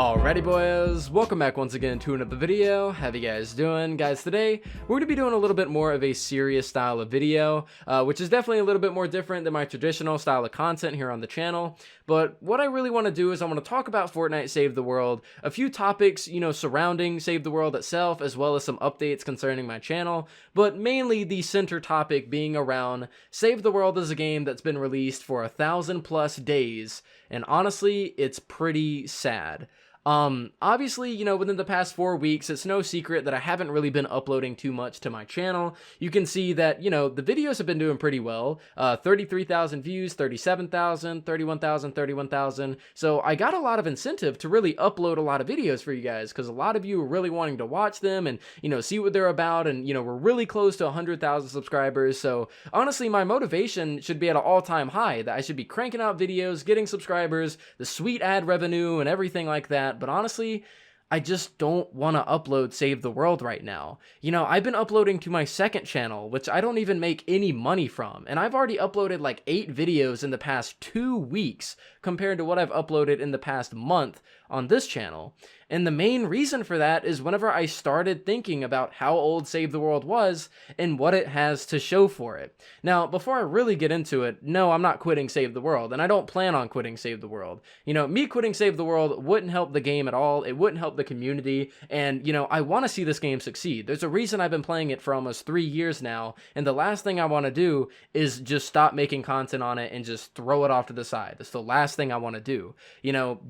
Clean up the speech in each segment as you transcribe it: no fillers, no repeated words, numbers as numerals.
Alrighty boys, welcome back once again to another video. How you guys doing? Guys, today we're going to be doing a little bit more of a serious style of video, which is definitely a little bit more different than my traditional style of content here on the channel. But what I really want to do is I want to talk about Fortnite Save the World, a few topics, surrounding Save the World itself, as well as some updates concerning my channel, but mainly the center topic being around Save the World is a game that's been released for 1,000+ days, and honestly, it's pretty sad. Obviously, within the past 4 weeks, it's no secret that I haven't really been uploading too much to my channel. You can see that, the videos have been doing pretty well. 33,000 views, 37,000, 31,000, 31,000. So I got a lot of incentive to really upload a lot of videos for you guys, because a lot of you are really wanting to watch them and, see what they're about. And, we're really close to 100,000 subscribers. So honestly, my motivation should be at an all-time high, that I should be cranking out videos, getting subscribers, the sweet ad revenue and everything like that. But honestly, I just don't want to upload Save the World right now. I've been uploading to my second channel, which I don't even make any money from, and I've already uploaded like 8 videos in the past 2 weeks compared to what I've uploaded in the past month on this channel. And the main reason for that is whenever I started thinking about how old Save the World was and what it has to show for it. Now, before I really get into it, no, I'm not quitting Save the World, and I don't plan on quitting Save the World. Me quitting Save the World wouldn't help the game at all. It wouldn't help the community, and, I want to see this game succeed. There's a reason I've been playing it for almost 3 years now, and the last thing I want to do is just stop making content on it and just throw it off to the side. That's the last thing I want to do.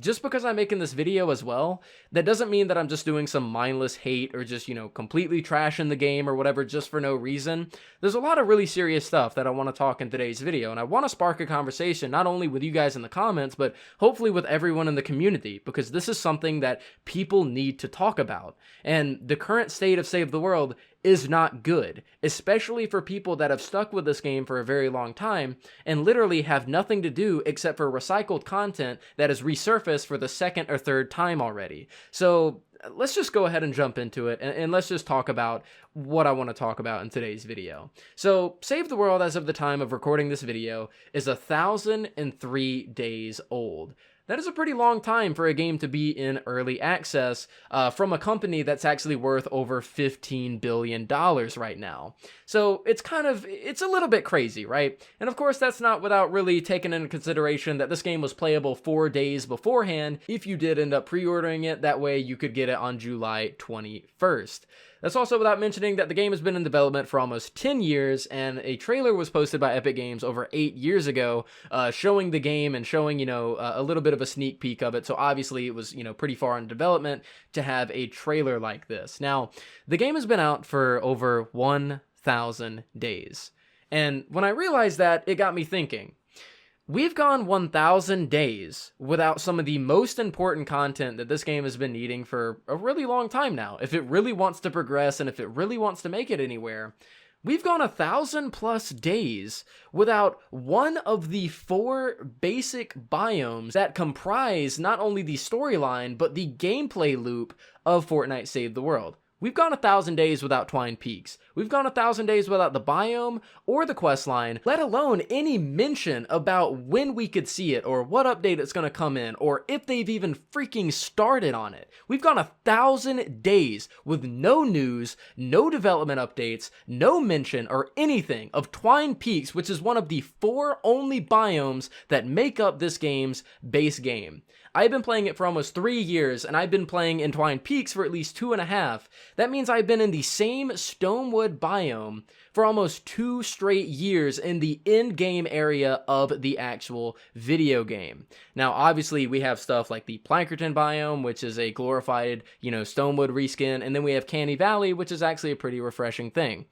Just because I'm making this video as well, that doesn't mean that I'm just doing some mindless hate or just, completely trashing the game or whatever just for no reason. There's a lot of really serious stuff that I want to talk in today's video, and I want to spark a conversation not only with you guys in the comments, but hopefully with everyone in the community, because this is something that people need to talk about. And the current state of Save the World is not good, especially for people that have stuck with this game for a very long time and literally have nothing to do except for recycled content that has resurfaced for the second or third time already. So let's just go ahead and jump into it, and let's just talk about what I want to talk about in today's video. So Save the World, as of the time of recording this video, is 1,003 days old. That is a pretty long time for a game to be in early access from a company that's actually worth over $15 billion right now. So it's a little bit crazy, right? And of course, that's not without really taking into consideration that this game was playable 4 days beforehand if you did end up pre-ordering it. That way you could get it on July 21st. That's also without mentioning that the game has been in development for almost 10 years, and a trailer was posted by Epic Games over 8 years ago, showing the game and showing, a little bit of a sneak peek of it. So obviously it was, pretty far in development to have a trailer like this. Now, the game has been out for over 1,000 days. And when I realized that, it got me thinking. We've gone 1,000 days without some of the most important content that this game has been needing for a really long time now. If it really wants to progress and if it really wants to make it anywhere, we've gone 1,000+ days without one of the 4 basic biomes that comprise not only the storyline, but the gameplay loop of Fortnite Save the World. We've gone 1,000 days without Twine Peaks. We've gone 1,000 days without the biome or the quest line, let alone any mention about when we could see it or what update it's going to come in or if they've even freaking started on it. We've gone 1,000 days with no news, no development updates, no mention or anything of Twine Peaks, which is one of the 4 only biomes that make up this game's base game. I've been playing it for almost 3 years, and I've been playing in Twine Peaks for at least 2.5. That means I've been in the same Stonewood biome for almost 2 straight years in the in-game area of the actual video game. Now, obviously, we have stuff like the Plankerton biome, which is a glorified, Stonewood reskin, and then we have Canny Valley, which is actually a pretty refreshing thing.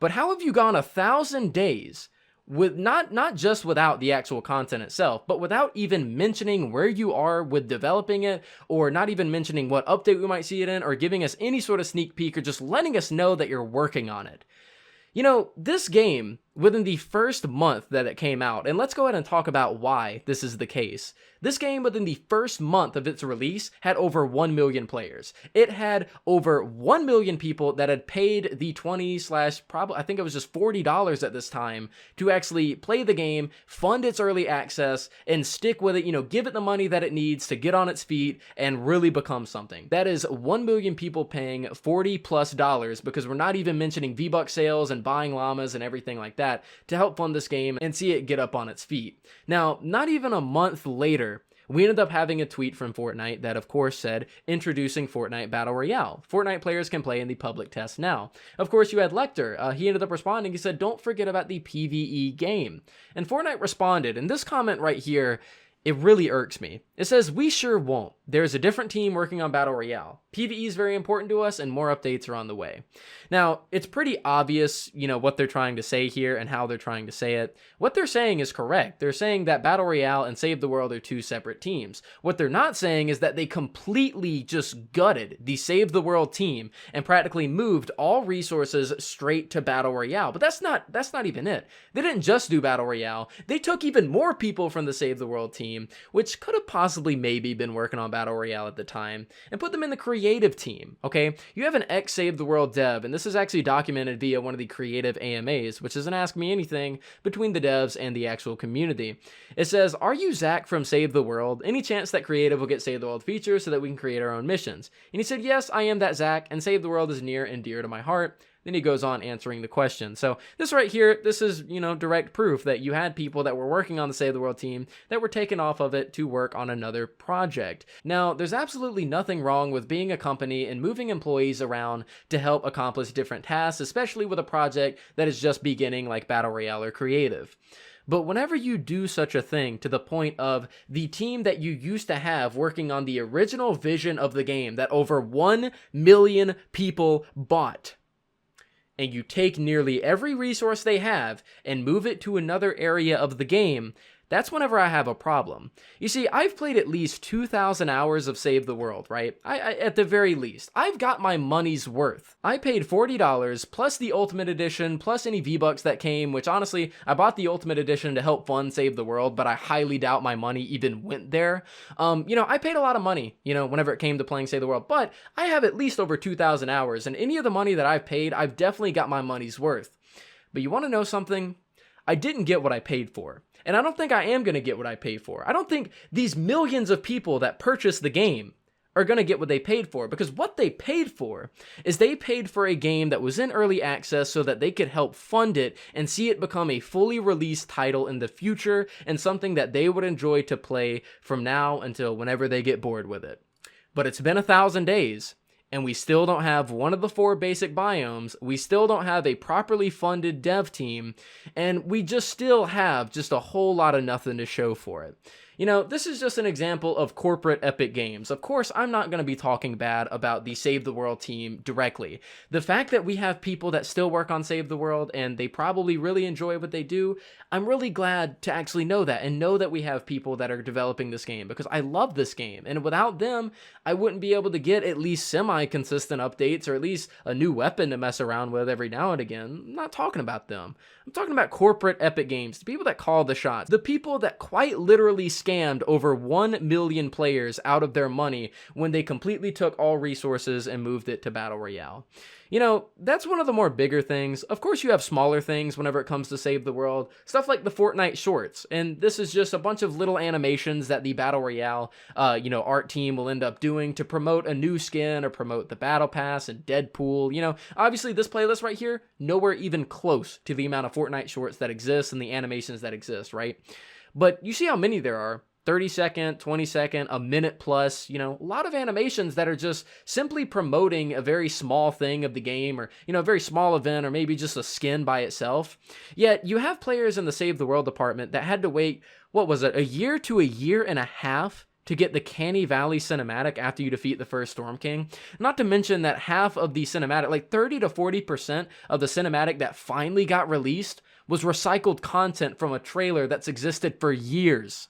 But how have you gone 1,000 days with not just without the actual content itself, but without even mentioning where you are with developing it, or not even mentioning what update we might see it in, or giving us any sort of sneak peek, or just letting us know that you're working on it? This game within the first month that it came out, and let's go ahead and talk about why this is the case. This game, within the first month of its release, had over 1 million players. It had over 1 million people that had paid the 20 slash probably, I think it was just $40 at this time to actually play the game, fund its early access, and stick with it, give it the money that it needs to get on its feet and really become something. That is 1 million people paying $40+ because we're not even mentioning V-Buck sales and buying llamas and everything like that to help fund this game and see it get up on its feet. Now, not even a month later, we ended up having a tweet from Fortnite that, of course, said, introducing Fortnite Battle Royale. Fortnite players can play in the public test now. Of course, you had Lecter. He ended up responding. He said, don't forget about the PvE game. And Fortnite responded, and this comment right here, it really irks me. It says, we sure won't. There's a different team working on Battle Royale. PvE is very important to us, and more updates are on the way. Now, it's pretty obvious, what they're trying to say here and how they're trying to say it. What they're saying is correct. They're saying that Battle Royale and Save the World are two separate teams. What they're not saying is that they completely just gutted the Save the World team and practically moved all resources straight to Battle Royale. But that's not even it. They didn't just do Battle Royale. They took even more people from the Save the World team, which could have possibly maybe been working on Battle Royale at the time, and put them in the creative team, okay? You have an ex-Save the World dev, and this is actually documented via one of the creative AMAs, which is an Ask Me Anything between the devs and the actual community. It says, are you Zach from Save the World? Any chance that creative will get Save the World features so that we can create our own missions? And he said, yes, I am that Zach, and Save the World is near and dear to my heart. Then he goes on answering the question. So this right here, this is, direct proof that you had people that were working on the Save the World team that were taken off of it to work on another project. Now, there's absolutely nothing wrong with being a company and moving employees around to help accomplish different tasks, especially with a project that is just beginning like Battle Royale or Creative. But whenever you do such a thing to the point of the team that you used to have working on the original vision of the game that over 1 million people bought, and you take nearly every resource they have and move it to another area of the game, that's whenever I have a problem. You see, I've played at least 2,000 hours of Save the World, right? At the very least. I've got my money's worth. I paid $40 plus the Ultimate Edition plus any V-Bucks that came, which honestly, I bought the Ultimate Edition to help fund Save the World, but I highly doubt my money even went there. I paid a lot of money, whenever it came to playing Save the World, but I have at least over 2,000 hours, and any of the money that I've paid, I've definitely got my money's worth. But you want to know something? I didn't get what I paid for. And I don't think I am going to get what I paid for. I don't think these millions of people that purchased the game are going to get what they paid for, because what they paid for is they paid for a game that was in early access so that they could help fund it and see it become a fully released title in the future and something that they would enjoy to play from now until whenever they get bored with it. But it's been 1,000 days. And we still don't have one of the 4 basic biomes, we still don't have a properly funded dev team, and we just still have just a whole lot of nothing to show for it. This is just an example of corporate Epic Games. Of course, I'm not going to be talking bad about the Save the World team directly. The fact that we have people that still work on Save the World and they probably really enjoy what they do, I'm really glad to actually know that and know that we have people that are developing this game, because I love this game, and without them, I wouldn't be able to get at least semi-consistent updates or at least a new weapon to mess around with every now and again. I'm not talking about them. I'm talking about corporate Epic Games, the people that call the shots, the people that quite literally scammed over 1 million players out of their money when they completely took all resources and moved it to Battle Royale. That's one of the more bigger things. Of course, you have smaller things whenever it comes to Save the World. Stuff like the Fortnite shorts. And this is just a bunch of little animations that the Battle Royale, art team will end up doing to promote a new skin or promote the Battle Pass and Deadpool. Obviously, this playlist right here, nowhere even close to the amount of Fortnite shorts that exist and the animations that exist, right? But you see how many there are. 30-second, 20-second, a minute plus, a lot of animations that are just simply promoting a very small thing of the game, or, a very small event, or maybe just a skin by itself. Yet you have players in the Save the World department that had to wait, what was it, a year to a year and a half to get the Canny Valley cinematic after you defeat the first Storm King. Not to mention that half of the cinematic, like 30 to 40% of the cinematic that finally got released was recycled content from a trailer that's existed for years.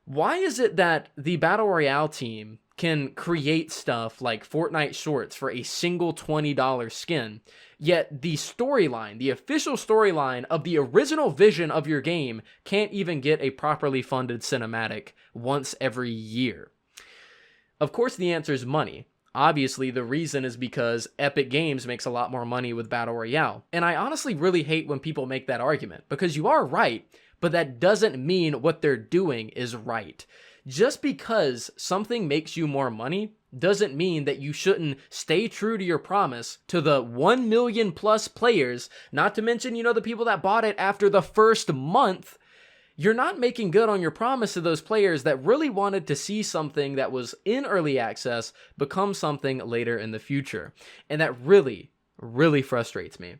Why is it that the Battle Royale team can create stuff like Fortnite shorts for a single $20 skin, yet the storyline, the official storyline of the original vision of your game can't even get a properly funded cinematic once every year? Of course, the answer is money. Obviously, the reason is because Epic Games makes a lot more money with Battle Royale. And I honestly really hate when people make that argument, because you are right, but that doesn't mean what they're doing is right. Just because something makes you more money doesn't mean that you shouldn't stay true to your promise to the 1 million plus players, not to mention, the people that bought it after the first month. You're not making good on your promise to those players that really wanted to see something that was in early access become something later in the future. And that really, really frustrates me.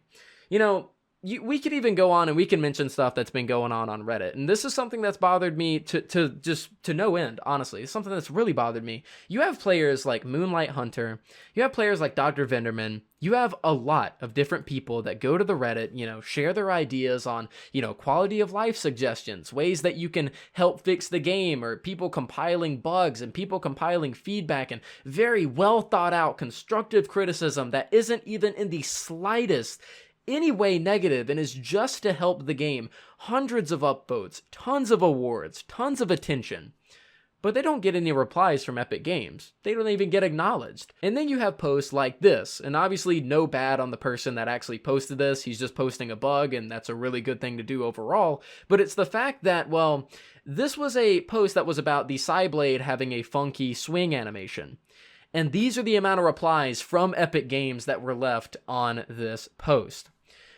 We could even go on and we can mention stuff that's been going on Reddit. And this is something that's bothered me to no end, honestly. It's something that's really bothered me. You have players like Moonlight Hunter. You have players like Dr. Venderman. You have a lot of different people that go to the Reddit, share their ideas on, quality of life suggestions, ways that you can help fix the game, or people compiling bugs and people compiling feedback and very well thought out constructive criticism that isn't even in the slightest any way negative and is just to help the game. Hundreds of upvotes, tons of awards, tons of attention. But they don't get any replies from Epic Games. They don't even get acknowledged. And then you have posts like this, and obviously no bad on the person that actually posted this. He's just posting a bug, and that's a really good thing to do overall. But it's the fact that, well, this was a post that was about the Psyblade having a funky swing animation. And these are the amount of replies from Epic Games that were left on this post.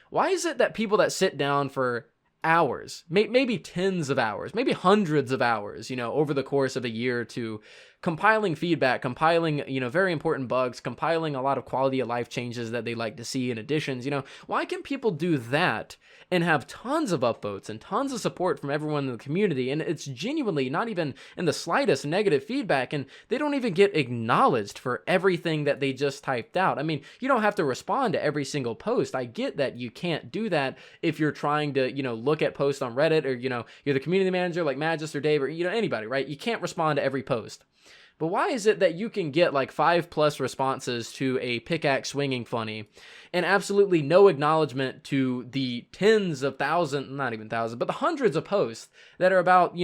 Why is it that people that sit down for hours, maybe tens of hours, maybe hundreds of hours, over the course of a year or two, compiling feedback, compiling, very important bugs, compiling a lot of quality of life changes that they like to see in additions, why can people do that and have tons of upvotes and tons of support from everyone in the community, and it's genuinely not even in the slightest negative feedback, and they don't even get acknowledged for everything that they just typed out? I mean, you don't have to respond to every single post. I get that you can't do that if you're trying to, look at posts on Reddit, or, you're the community manager like Magis or Dave, or, anybody, right? You can't respond to every post. But why is it that you can get like 5+ responses to a pickaxe swinging funny and absolutely no acknowledgement to the tens of thousands, not even thousands, but the hundreds of posts that are about,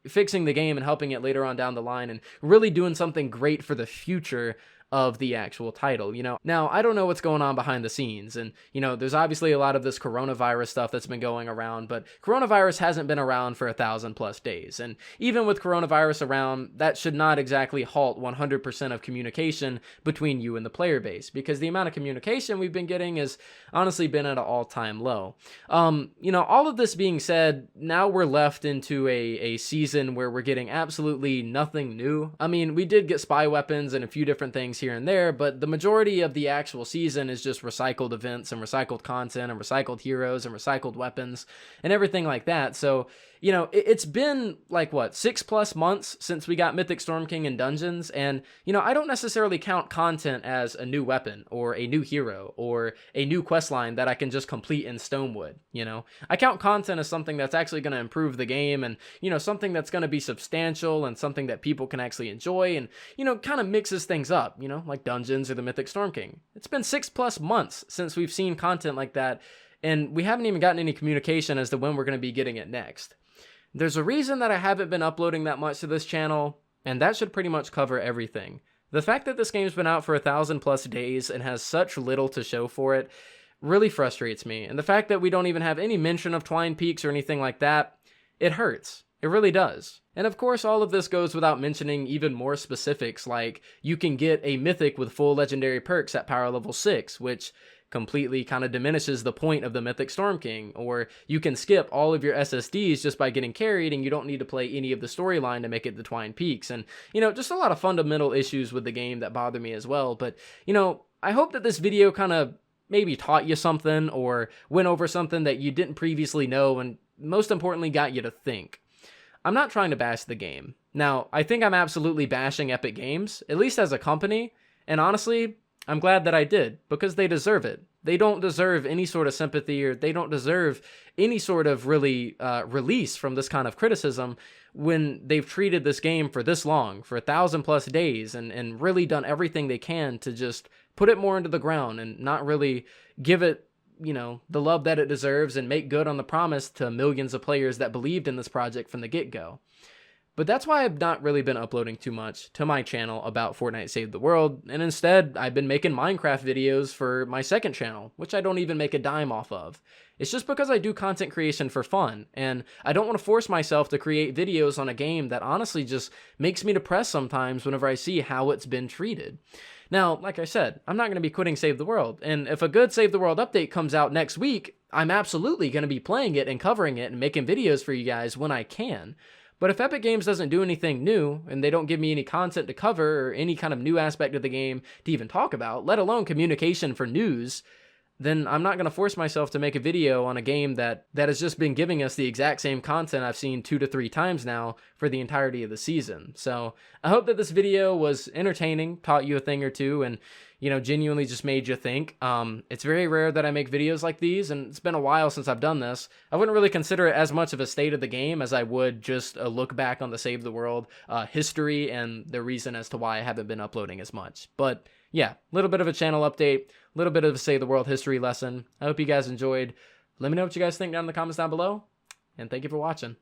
fixing the game and helping it later on down the line and really doing something great for the future of the actual title? Now, I don't know what's going on behind the scenes, and there's obviously a lot of this coronavirus stuff that's been going around, but coronavirus hasn't been around for 1,000+ days, and even with coronavirus around, that should not exactly halt 100% of communication between you and the player base, because the amount of communication we've been getting has honestly been at an all-time low. All of this being said, now we're left into a season where we're getting absolutely nothing new. I mean, we did get spy weapons and a few different things here and there, but the majority of the actual season is just recycled events and recycled content and recycled heroes and recycled weapons and everything like that. So it's been like 6+ months since we got Mythic Storm King and Dungeons, and I don't necessarily count content as a new weapon or a new hero or a new quest line that I can just complete in Stonewood. I count content as something that's actually going to improve the game, and something that's going to be substantial and something that people can actually enjoy, and kind of mixes things up, like Dungeons or the Mythic Storm King. It's been 6+ months since we've seen content like that, and we haven't even gotten any communication as to when we're going to be getting it next. There's a reason that I haven't been uploading that much to this channel, and that should pretty much cover everything. The fact that this game's been out for 1,000+ days and has such little to show for it really frustrates me, and the fact that we don't even have any mention of Twine Peaks or anything like that, it hurts. It really does. And of course, all of this goes without mentioning even more specifics, like you can get a mythic with full legendary perks at power level 6, which completely kind of diminishes the point of the Mythic Storm King, or you can skip all of your SSDs just by getting carried and you don't need to play any of the storyline to make it to Twine Peaks, and just a lot of fundamental issues with the game that bother me as well. But I hope that this video kind of maybe taught you something or went over something that you didn't previously know, and most importantly got you to think. I'm not trying to bash the game. Now, I think I'm absolutely bashing Epic Games, at least as a company, and honestly, I'm glad that I did, because they deserve it. They don't deserve any sort of sympathy, or they don't deserve any sort of really release from this kind of criticism when they've treated this game for this long, for 1,000+ days, and really done everything they can to just put it more into the ground and not really give it, you know, the love that it deserves and make good on the promise to millions of players that believed in this project from the get-go. But that's why I've not really been uploading too much to my channel about Fortnite Save the World, and instead I've been making Minecraft videos for my second channel, which I don't even make a dime off of. It's just because I do content creation for fun, and I don't want to force myself to create videos on a game that honestly just makes me depressed sometimes whenever I see how it's been treated. Now, like I said, I'm not going to be quitting Save the World, and if a good Save the World update comes out next week, I'm absolutely going to be playing it and covering it and making videos for you guys when I can. But if Epic Games doesn't do anything new, and they don't give me any content to cover or any kind of new aspect of the game to even talk about, let alone communication for news, then I'm not going to force myself to make a video on a game that has just been giving us the exact same content I've seen 2 to 3 times now for the entirety of the season. So I hope that this video was entertaining, taught you a thing or two, and, you know, genuinely just made you think. It's very rare that I make videos like these, and it's been a while since I've done this. I wouldn't really consider it as much of a state of the game as I would just a look back on the Save the World history and the reason as to why I haven't been uploading as much. But yeah, a little bit of a channel update, a little bit of a Save the World history lesson. I hope you guys enjoyed. Let me know what you guys think down in the comments down below, and thank you for watching.